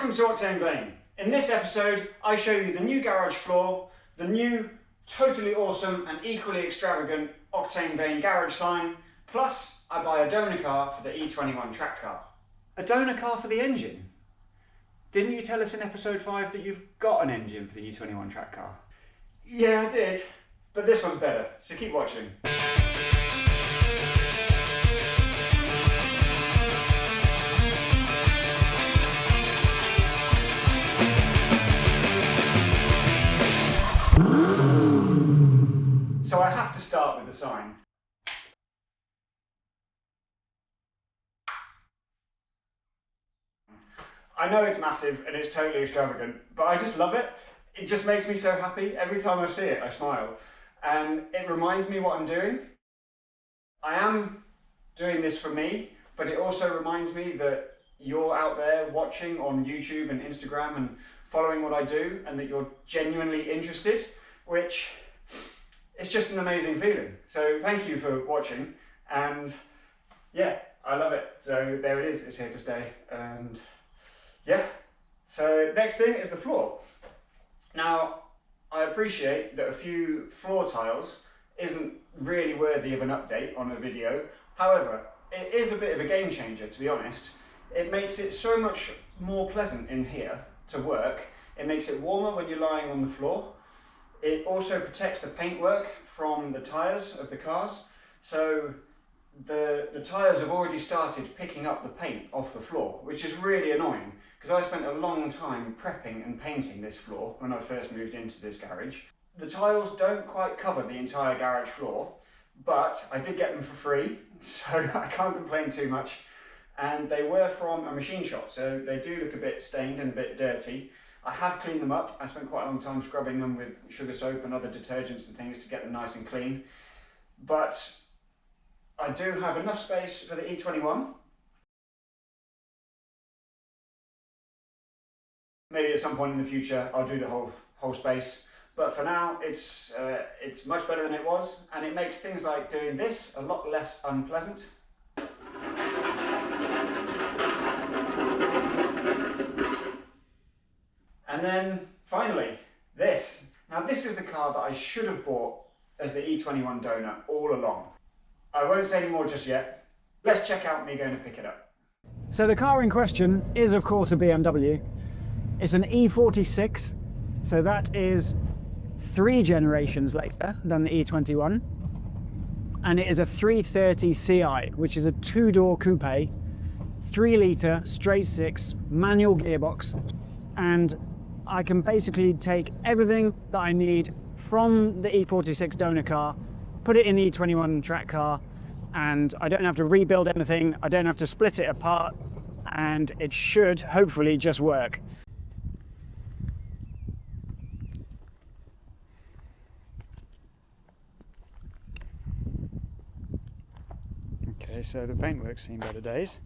Welcome to Octane Vane. In this episode, I show you the new garage floor, the new totally awesome and equally extravagant Octane Vane garage sign, plus I buy a donor car for the E21 Track Car. A donor car for the engine? Didn't you tell us in episode 5 that you've got an engine for the E21 Track Car? Yeah, I did, but this one's better, so keep watching. So I have to start with the sign. I know it's massive and it's totally extravagant, but I just love it. It just makes me so happy. Every time I see it, I smile. And it reminds me what I'm doing. I am doing this for me, but it also reminds me that you're out there watching on YouTube and Instagram and following what I do, and that you're genuinely interested, which it's just an amazing feeling. So thank you for watching, and yeah, I love it. So there it is, it's here to stay, and yeah. So next thing is the floor. Now, I appreciate that a few floor tiles isn't really worthy of an update on a video. However, it is a bit of a game changer, to be honest. It makes it so much more pleasant in here to work. It makes it warmer when you're lying on the floor. It also protects the paintwork from the tyres of the cars. So the tyres have already started picking up the paint off the floor, which is really annoying because I spent a long time prepping and painting this floor when I first moved into this garage. The tiles don't quite cover the entire garage floor, but I did get them for free, so I can't complain too much. And they were from a machine shop, so they do look a bit stained and a bit dirty. I have cleaned them up. I spent quite a long time scrubbing them with sugar soap and other detergents and things to get them nice and clean. But I do have enough space for the E21. Maybe at some point in the future I'll do the whole space. But for now it's much better than it was, and it makes things like doing this a lot less unpleasant. And then finally, this. Now this is the car that I should have bought as the E21 donor all along. I won't say any more just yet. Let's check out me going to pick it up. So the car in question is of course a BMW. It's an E46, so that is 3 generations later than the E21. And it is a 330 Ci, which is a 2-door coupe, 3-litre, straight 6, manual gearbox, and I can basically take everything that I need from the E46 donor car, put it in the E21 track car, and I don't have to rebuild anything, I don't have to split it apart, and it should hopefully just work. Okay, so the paintwork's seen better days.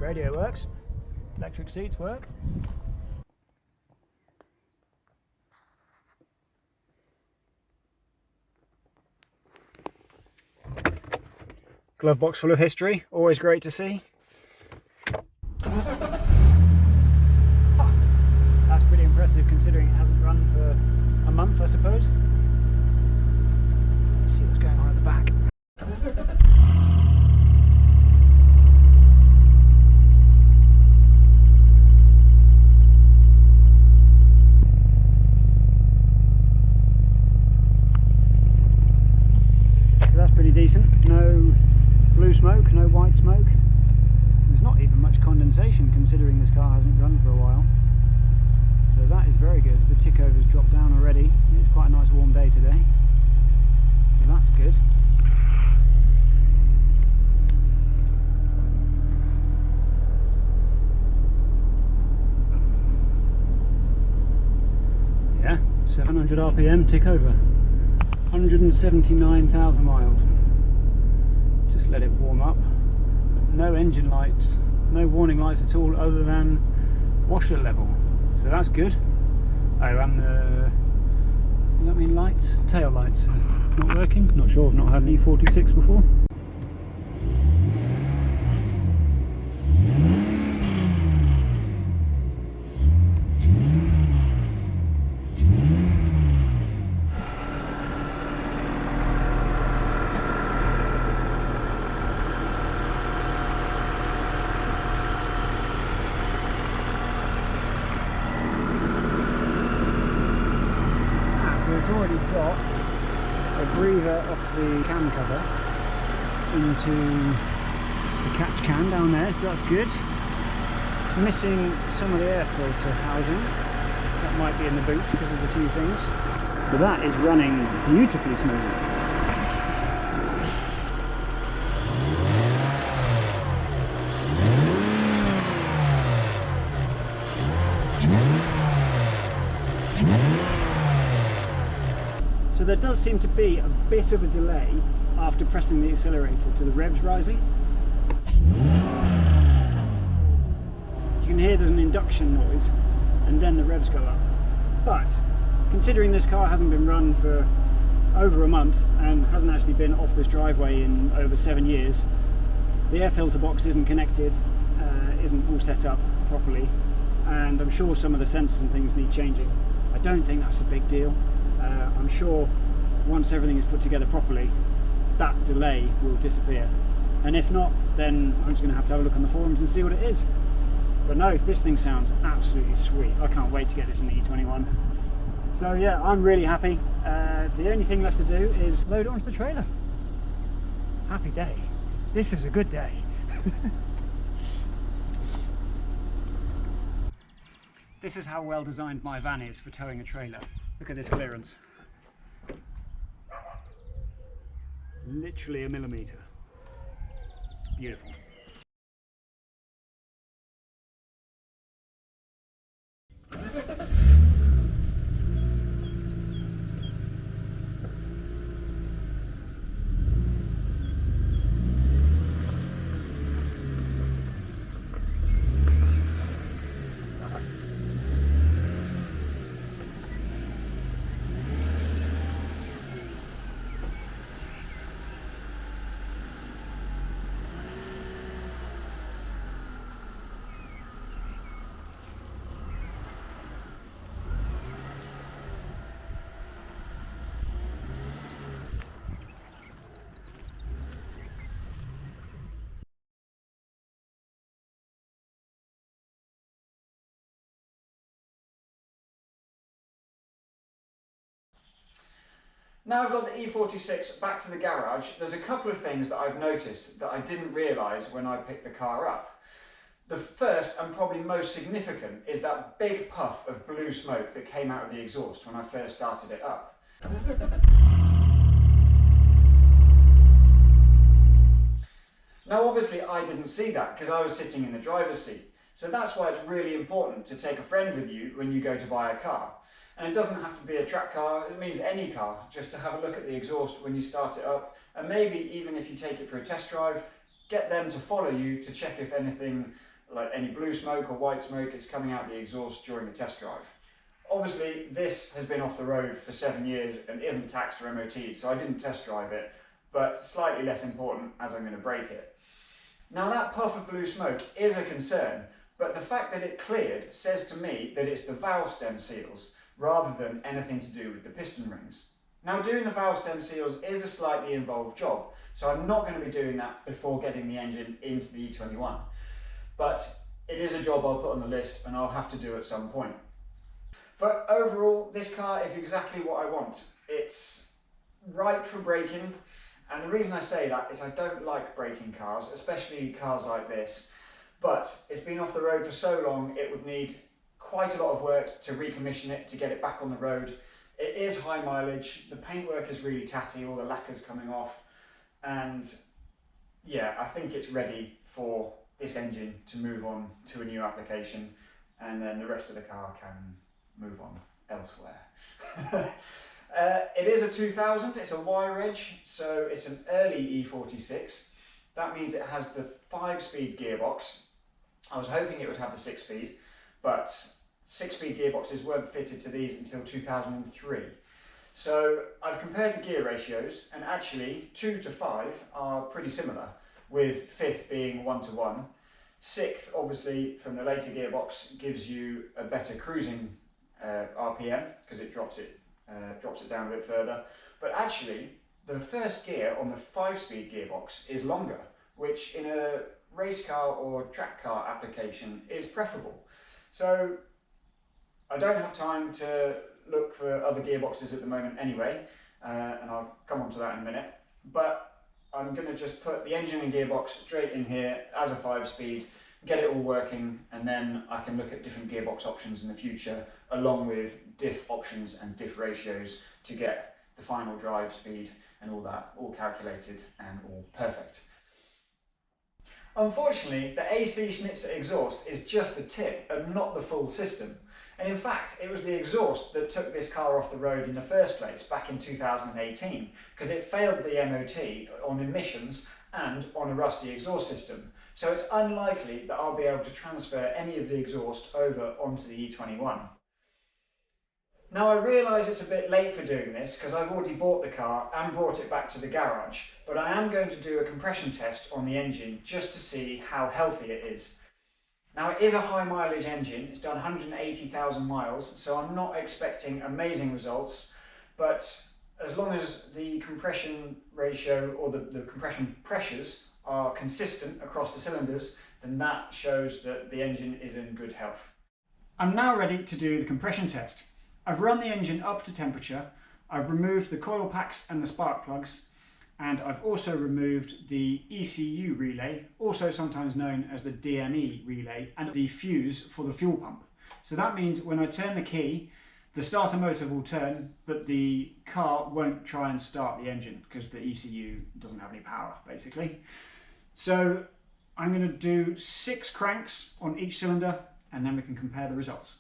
Radio works, electric seats work. Glove box full of history, always great to see. That's pretty impressive considering it hasn't run for a month, I suppose. Let's see what's going on at the back. So that's pretty decent. No blue smoke, no white smoke. There's not even much condensation considering this car hasn't run for a while. So that is very good. The tick over's dropped down already. It's quite a nice warm day today. So that's good. Yeah, 700 RPM tick over. 179,000 miles. Just let it warm up. No engine lights, no warning lights at all other than washer level. So that's good. Oh, and the, does that mean lights? Tail lights not working? Not sure, I've not had an E46 before. It's already got a breather off the cam cover into the catch can down there, so that's good. It's missing some of the air filter housing. That might be in the boot because of a few things. But that is running beautifully smooth. So there does seem to be a bit of a delay after pressing the accelerator to the revs rising. You can hear there's an induction noise and then the revs go up. But considering this car hasn't been run for over a month and hasn't actually been off this driveway in over 7 years, the air filter box isn't connected, isn't all set up properly, and I'm sure some of the sensors and things need changing. I don't think that's a big deal. I'm sure once everything is put together properly, that delay will disappear. And if not, then I'm just going to have a look on the forums and see what it is. But no, this thing sounds absolutely sweet. I can't wait to get this in the E21. So yeah, I'm really happy. The only thing left to do is load it onto the trailer. Happy day. This is a good day. This is how well designed my van is for towing a trailer. Look at this clearance. Literally a millimetre. Beautiful. Now I've got the E46 back to the garage, there's a couple of things that I've noticed that I didn't realise when I picked the car up. The first and probably most significant is that big puff of blue smoke that came out of the exhaust when I first started it up. Now obviously I didn't see that because I was sitting in the driver's seat, so that's why it's really important to take a friend with you when you go to buy a car. And it doesn't have to be a track car, it means any car, just to have a look at the exhaust when you start it up, and maybe even if you take it for a test drive, get them to follow you to check if anything like any blue smoke or white smoke is coming out the exhaust during the test drive. Obviously this has been off the road for 7 years and isn't taxed or MOT'd, so I didn't test drive it, but slightly less important as I'm going to break it. Now that puff of blue smoke is a concern, but the fact that it cleared says to me that it's the valve stem seals, rather than anything to do with the piston rings. Now doing the valve stem seals is a slightly involved job, so I'm not going to be doing that before getting the engine into the E21. But it is a job I'll put on the list and I'll have to do at some point. But overall, this car is exactly what I want. It's right for braking, and the reason I say that is I don't like braking cars, especially cars like this, but it's been off the road for so long it would need quite a lot of work to recommission it, to get it back on the road. It is high mileage, the paintwork is really tatty, all the lacquer's coming off, and yeah, I think it's ready for this engine to move on to a new application, and then the rest of the car can move on elsewhere. It is a 2000, it's a Y-Reg, so it's an early E46. That means it has the 5-speed gearbox. I was hoping it would have the 6-speed, but 6-speed gearboxes weren't fitted to these until 2003. So I've compared the gear ratios, and actually 2 to 5 are pretty similar, with 5th being 1 to 1. 6th, obviously, from the later gearbox, gives you a better cruising RPM, because it drops it down a bit further. But actually, the first gear on the 5-speed gearbox is longer, which in a race car or track car application is preferable. So I don't have time to look for other gearboxes at the moment anyway, and I'll come on to that in a minute. But I'm going to just put the engine and gearbox straight in here as a 5-speed, get it all working, and then I can look at different gearbox options in the future, along with diff options and diff ratios to get the final drive speed and all that all calculated and all perfect. Unfortunately, the AC Schnitzer exhaust is just a tip and not the full system. And in fact, it was the exhaust that took this car off the road in the first place back in 2018, because it failed the MOT on emissions and on a rusty exhaust system. So it's unlikely that I'll be able to transfer any of the exhaust over onto the E21. Now I realise it's a bit late for doing this because I've already bought the car and brought it back to the garage, but I am going to do a compression test on the engine just to see how healthy it is. Now it is a high mileage engine, it's done 180,000 miles, so I'm not expecting amazing results, but as long as the compression ratio or the compression pressures are consistent across the cylinders, then that shows that the engine is in good health. I'm now ready to do the compression test. I've run the engine up to temperature, I've removed the coil packs and the spark plugs, and I've also removed the ECU relay, also sometimes known as the DME relay, and the fuse for the fuel pump. So that means when I turn the key, the starter motor will turn, but the car won't try and start the engine because the ECU doesn't have any power, basically. So I'm going to do 6 cranks on each cylinder, and then we can compare the results.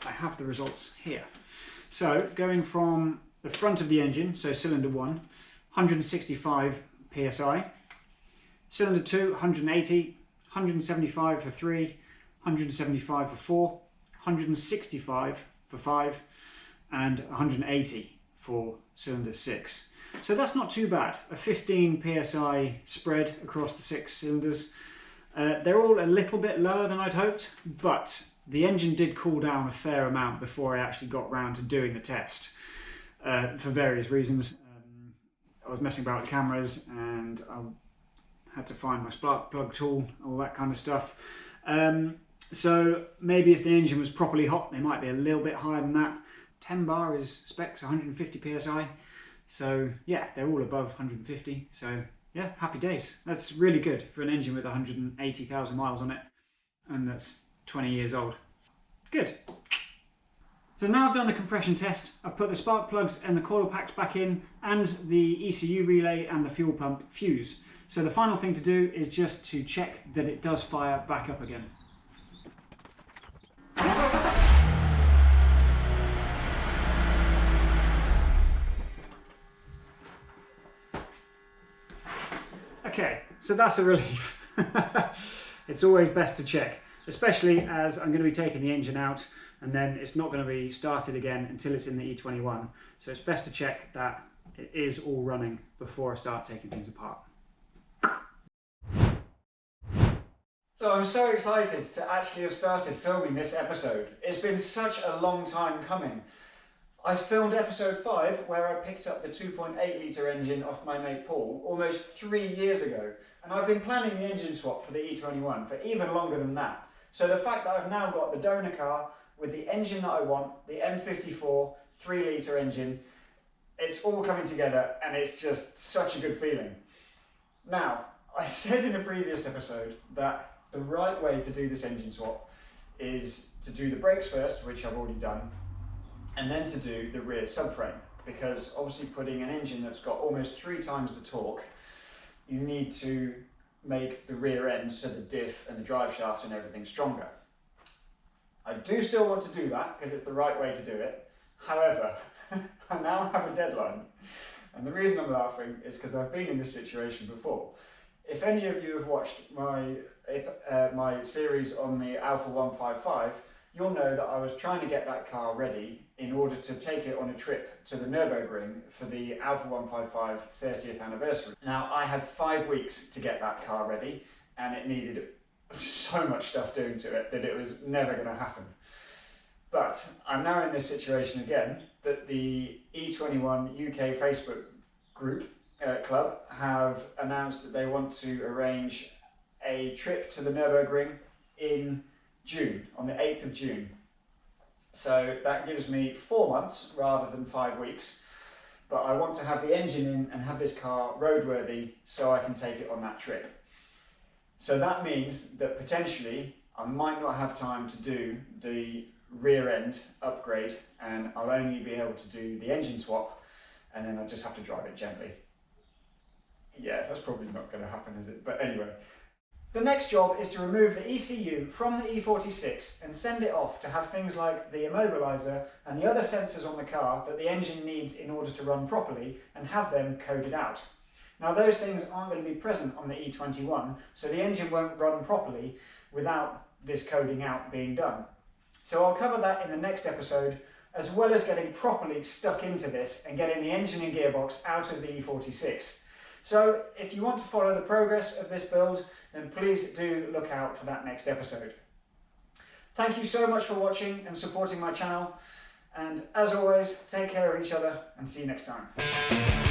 I have the results here. So going from the front of the engine, so cylinder 1, 165 psi, cylinder 2, 180, 175 for 3, 175 for 4, 165 for 5, and 180 for cylinder 6. So that's not too bad, a 15 psi spread across the 6 cylinders. They're all a little bit lower than I'd hoped, but the engine did cool down a fair amount before I actually got round to doing the test, for various reasons. I was messing about with cameras and I had to find my spark plug tool, all that kind of stuff. So maybe if the engine was properly hot, they might be a little bit higher than that. 10 bar is specs 150 psi, so yeah, they're all above 150, so yeah, happy days. That's really good for an engine with 180,000 miles on it, and that's 20 years old. Good. So now I've done the compression test, I've put the spark plugs and the coil packs back in, and the ECU relay and the fuel pump fuse. So the final thing to do is just to check that it does fire back up again. Okay, so that's a relief. It's always best to check, especially as I'm going to be taking the engine out and then it's not going to be started again until it's in the E21. So it's best to check that it is all running before I start taking things apart. So I'm so excited to actually have started filming this episode. It's been such a long time coming. I filmed episode 5 where I picked up the 2.8 litre engine off my mate Paul almost 3 years ago, and I've been planning the engine swap for the E21 for even longer than that. So the fact that I've now got the donor car with the engine that I want, the M54 3 litre engine, it's all coming together and it's just such a good feeling. Now, I said in a previous episode that the right way to do this engine swap is to do the brakes first, which I've already done, and then to do the rear subframe, because obviously putting an engine that's got almost 3 times the torque, you need to make the rear end, so the diff and the drive shafts and everything, stronger. I do still want to do that because it's the right way to do it. However, I now have a deadline. And the reason I'm laughing is because I've been in this situation before. If any of you have watched my series on the Alfa 155, you'll know that I was trying to get that car ready in order to take it on a trip to the Nürburgring for the Alfa 155 30th anniversary. Now, I had 5 weeks to get that car ready, and it needed so much stuff doing to it that it was never going to happen. But I'm now in this situation again that the E21 UK Facebook group club have announced that they want to arrange a trip to the Nürburgring in June, on the 8th of June. So that gives me 4 months rather than 5 weeks, but I want to have the engine in and have this car roadworthy so I can take it on that trip. So that means that potentially I might not have time to do the rear end upgrade, and I'll only be able to do the engine swap, and then I'll just have to drive it gently. Yeah, that's probably not going to happen, is it? But anyway. The next job is to remove the ECU from the E46 and send it off to have things like the immobiliser and the other sensors on the car that the engine needs in order to run properly, and have them coded out. Now, those things aren't going to be present on the E21, so the engine won't run properly without this coding out being done. So I'll cover that in the next episode, as well as getting properly stuck into this and getting the engine and gearbox out of the E46. So if you want to follow the progress of this build, then please do look out for that next episode. Thank you so much for watching and supporting my channel, and as always, take care of each other and see you next time.